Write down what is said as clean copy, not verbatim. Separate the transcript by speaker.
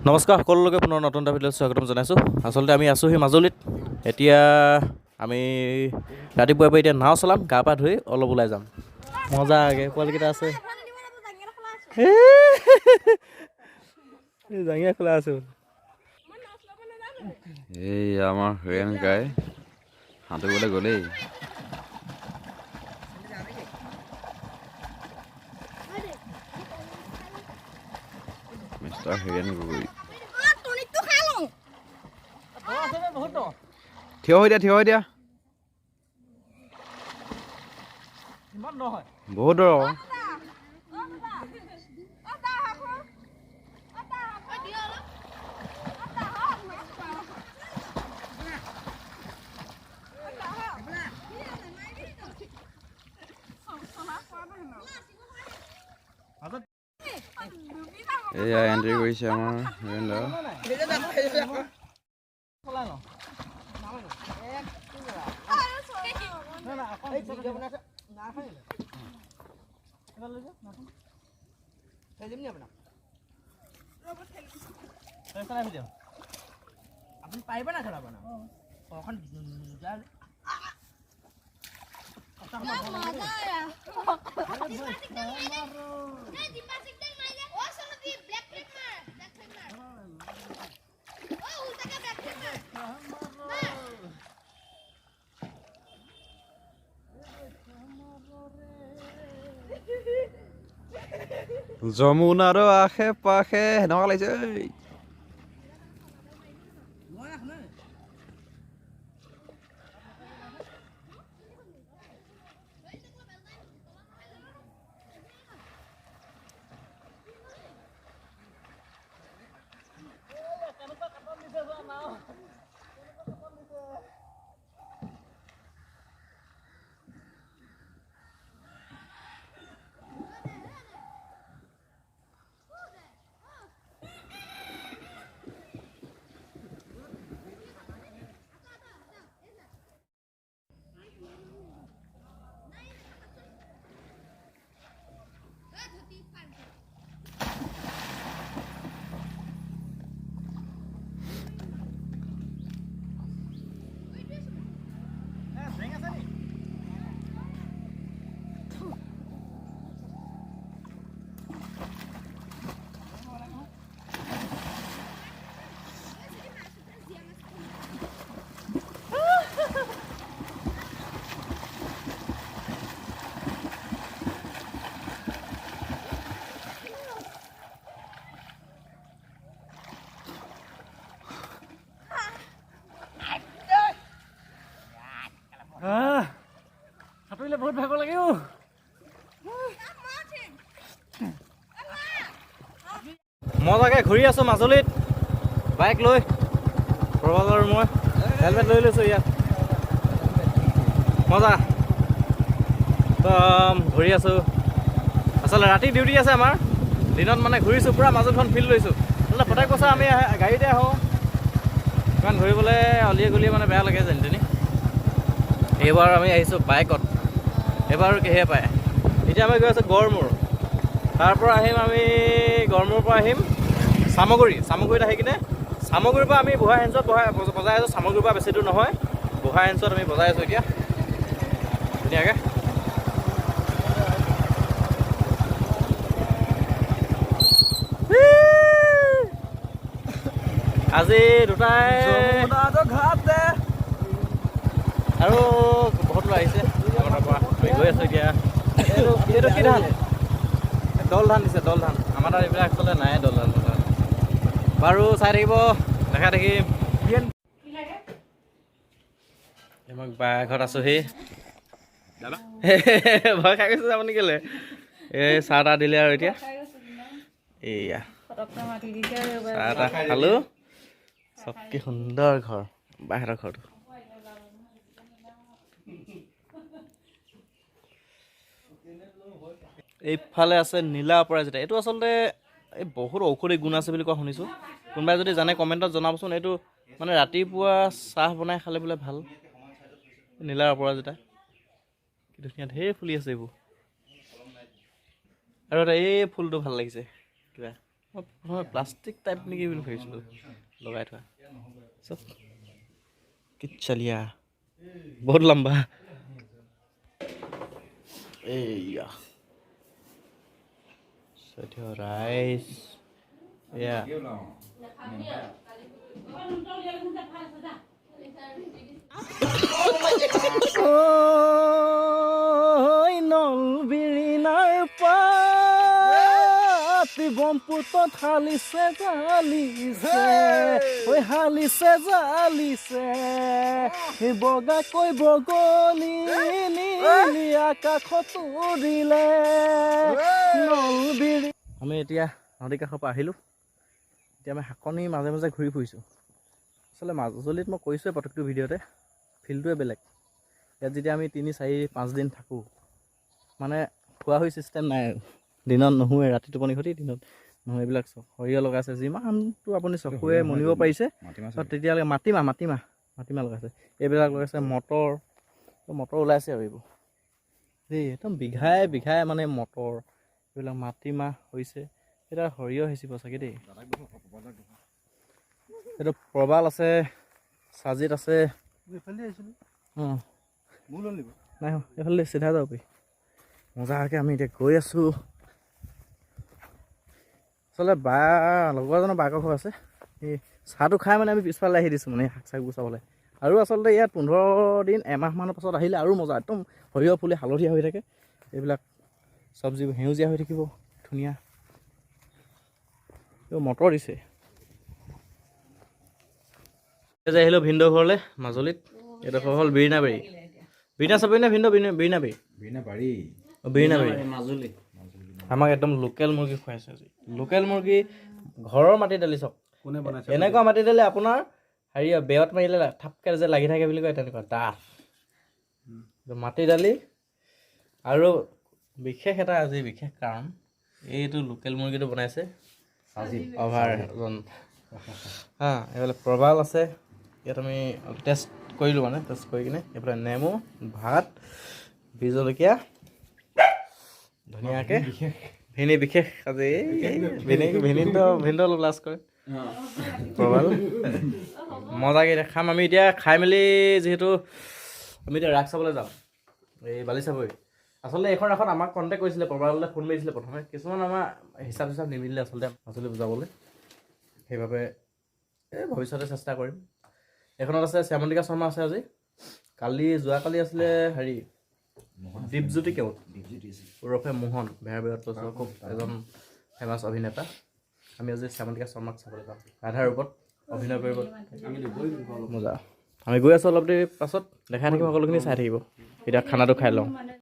Speaker 1: নমস্কাৰ সকলোকে পুনৰ নতুন এটা ভিডিঅ'ত স্বাগতম জনাইছোঁ। আচলতে আমি আছোঁহি মাজুলীত। এতিয়া আমি ৰাতিপুৱাৰ পৰা এতিয়া নাও চলাম, গা পা ধুই অলপ ওলাই যাম। মজাকে পোৱালিকেইটা আছে, জাঙিয়া খোলা আছে।
Speaker 2: এই আমাৰ হৰিয়ান গাই সাঁতুৰিবলৈ গ'লেই। মিষ্টাৰ হৰিয়ান গগৈ থিয় হৈ দিয়া বহুত দূৰ। এয়া এণ্ট্ৰি কৰিছে আমাৰ হৰিয়ান দা।
Speaker 3: আপুনি পাৰিব না চলাব না অখন
Speaker 2: যমুনাৰ আশে পাশে সেনেকুৱা লাগিছে।
Speaker 1: সাঁতুৰিলে বহুত ভাগৰ লাগে। মজাকে ঘূৰি আছোঁ মাজুলীত বাইক লৈ। প্ৰবাল আৰু মই হেলমেট লৈ লৈছোঁ ইয়াত। মজা একদম ঘূৰি আছোঁ। আচলতে ৰাতি ডিউটি আছে আমাৰ, দিনত মানে ঘূৰিছোঁ পূৰা মাজুলীখন ফিল লৈছোঁ। আচলতে প্ৰত্যেক বছৰ আমি গাড়ীতে আহোঁ, ইমান ঘূৰিবলৈ অলিয়ে গলিয়ে মানে বেয়া লাগে যেনি তেনি। এইবাৰ আমি আহিছোঁ বাইকত, এইবাৰ কিহে পায়। এতিয়া আমি গৈ আছোঁ গড়মূৰ, তাৰপৰা আহিম আমি গড়মূৰৰ পৰা আহিম চামগুৰিত আহি কিনে চামগুৰিৰ পৰা আমি বুঢ়া হেঞ্চত বজাই আছোঁ। চামগুৰিৰ পৰা বেছি দূৰ নহয়, বুঢ়া হেঞ্চত আমি বজাই আছোঁ এতিয়া ধুনীয়াকৈ। আজি দুটাই আৰু বহুত ল'ৰা আহিছে আমাৰ পৰা। আমি গৈ আছোঁ এতিয়া। এইটো কি ধান? দল ধান দিছে, দল ধান। আমাৰ তাত এইবিলাক আচলতে নাই দল ধান। বাৰু চাই থাকিব, দেখা দেখিম। মই ঘৰত আছোঁহি। ভয় খাই গৈছোঁ আপুনি কেলৈ? এই চাহ তাহ দিলে আৰু এতিয়া এইয়া চাহ তাহ খালোঁ। চব কি সুন্দৰ ঘৰ, বাহিৰৰ ঘৰটো। এইফালে আছে নীলা অপৰাজিতা। এইটো আচলতে এই বহুত ঔষধি গুণ আছে বুলি কোৱা শুনিছোঁ। কোনোবাই যদি জানে কমেণ্টত জনাবচোন। এইটো মানে ৰাতিপুৱা চাহ বনাই খালে বোলে ভাল। নীলা অপৰাজিতা কি ধুনীয়া, ঢেৰ ফুলি আছে এইবোৰ। আৰু এটা এই ফুলটো ভাল লাগিছে কিবা, প্ৰথমে প্লাষ্টিক টাইপ নেকি বুলি ভাবিছিলোঁ লগাই থোৱা চব কি চলিয়া বহুত লম্বা এইয়া ৰাইচ এয়া নলবিৰিণাৰ পাতি ব্ৰহ্মপুত্ৰত হালিছে জালিছে ঐ হালিছে জালিছে বগাকৈ বগলী নীলি আকাশত উৰিলে নলবিৰি আমি এতিয়া নদী কাষৰ পৰা আহিলোঁ এতিয়া আমি শাকনি মাজে মাজে ঘূৰি ফুৰিছোঁ আচলতে মাজুলীত মই কৈছোঁৱে প্ৰত্যেকটো ভিডিঅ'তে ফিল্ডটোৱে বেলেগ ইয়াত যেতিয়া আমি 3-4-5 দিন থাকোঁ মানে খোৱা হৈ চিষ্টেম নাই আৰু দিনত নুশুৱে ৰাতি টোপনি খতি দিনত নহয় এইবিলাক চব সৰিয়হ লগাইছে যিমানটো আপুনি চকুৱে মনিব পাৰিছে তেতিয়ালৈকে মাটিমাহ লগাইছে এইবিলাক লগাইছে মটৰ ওলাইছে আৰু এইবোৰ দেই একদম বিঘাই মানে মটৰ এইবিলাক মাটিমাহ হৈছে এতিয়া সৰিয়হ সিঁচিব চাগে দেই এইটো প্ৰবাল আছে চাজিত আছে নাই এইফালে চিধা যাব পাৰি মজাকৈ আমি এতিয়া গৈ আছোঁ আচলতে লগৰজনৰ বায়েকৰ ঘৰ আছে এই চাহটো খাই মানে আমি পিছফালে আহি দিছোঁ মানে শাক চাকবোৰ চাবলৈ আৰু আচলতে ইয়াত 15 দিন এমাহমানৰ পাছত আহিলে আৰু মজা একদম সৰিয়হ ফুলি হালধীয়া হৈ থাকে এইবিলাক চব্জিবোৰ সেউজীয়া হৈ থাকিব ধুনীয়া মটৰ দিছে যে আহিলোঁ ভিনদেউ ঘৰলৈ মাজুলীত এইডোখৰ হ'ল বিৰিণাবাৰী বিৰিণা চাবি নে ভিনদেউ বিৰিণাবাৰী মাজুলী আমাক একদম লোকেল মুৰ্গী খুৱাইছে আজি লোকেল মুৰ্গী ঘৰৰ মাটি দালি চাওক কোনে বনাইছে এনেকুৱা মাটি দালি আপোনাৰ হেৰি বেৰত মাৰিলে থাপকৈ যে লাগি থাকে বুলি কয় তেনেকুৱা ডাঠ মাটি দালি আৰু বিশেষ কাৰণ এইটো লোকেল মুৰ্গীটো বনাইছে অভাৰজন এইফালে প্ৰবাল আছে ইয়াত আমি টেষ্ট কৰিলোঁ মানে টেষ্ট কৰি কিনে এইফালে নেমু ভাত বি জলকীয়া ধুনীয়াকৈ বিশেষ আজি ভিনটো অলপ লাজ কৰে প্ৰবাল মজাকৈ এতিয়া খাম আমি এতিয়া খাই মেলি যিহেতু আমি এতিয়া ৰাস চাবলৈ যাওঁ এই বালিচাপৰি আচলতে এইখন ৰাসত আমাক কণ্টেক্ট কৰিছিলে প্ৰবাললৈ ফোন মাৰিছিলে প্ৰথমে কিছুমান আমাৰ হিচাপ নিমিলিলে আচলতে মাজুলী যাবলৈ সেইবাবে ভৱিষ্যতে চেষ্টা কৰিম এইখনত আছে শ্যামন্তিকা শৰ্মা আছে আজি যোৱাকালি আছিলে হেৰি দীপজ্যোতি কেওট ওৰফে মোহন বেহাৰবাৰীত খুব এজন ফেমাছ অভিনেতা আমি আজি শ্যামন্তিকা শৰ্মাক চাবলৈ যাম ৰাধাৰ ৰূপত অভিনয় কৰিব মজা আমি গৈ আছোঁ অলপ দেৰি পাছত দেখাই থাকিম সকলোখিনি চাই থাকিব এতিয়া খানাটো খাই লওঁ